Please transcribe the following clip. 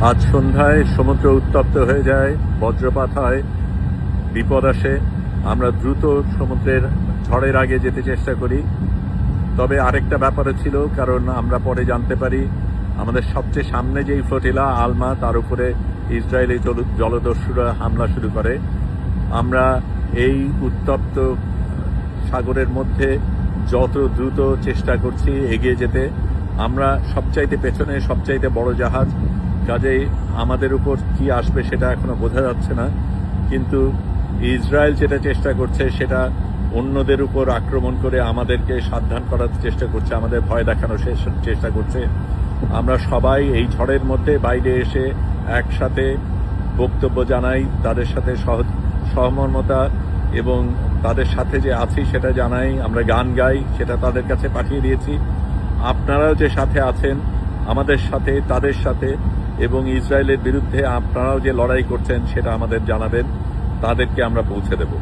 আজ সন্ধ্যায় সমুদ্র উত্তপ্ত হয়ে যায়, বজ্রপাত হয়, বিপদ আসে। আমরা দ্রুত সমুদ্রের ঝড়ের আগে যেতে চেষ্টা করি। তবে আরেকটা ব্যাপারও ছিল, কারণ আমরা পরে জানতে পারি আমাদের সবচেয়ে সামনে যেই ফ্লোটিলা আলমা, তার উপরে ইসরায়েলি জলদস্যুরা হামলা শুরু করে। আমরা এই উত্তপ্ত সাগরের মধ্যে যত দ্রুত চেষ্টা করছি এগিয়ে যেতে। আমরা সবচাইতে পেছনে, সবচাইতে বড় জাহাজ, কাজেই আমাদের উপর কি আসবে সেটা এখনো বোঝা যাচ্ছে না। কিন্তু ইসরায়েল যেটা চেষ্টা করছে সেটা অন্যদের উপর আক্রমণ করে আমাদেরকে সাবধান করার চেষ্টা করছে, আমাদের ভয় দেখানোর চেষ্টা করছে। আমরা সবাই এই ঝড়ের মধ্যে বাইরে এসে একসাথে বক্তব্য জানাই, তাদের সাথে সহমর্মতা এবং তাদের সাথে যে আছি সেটা জানাই। আমরা গান গাই, সেটা তাদের কাছে পাঠিয়ে দিয়েছি। আপনারাও যে সাথে আছেন, আমাদের সাথে, তাদের সাথে, এবং ইসরায়েলের বিরুদ্ধে আপনারাও যে লড়াই করছেন সেটা আমাদের জানাবেন, তাদেরকে আমরা পৌঁছে দেব।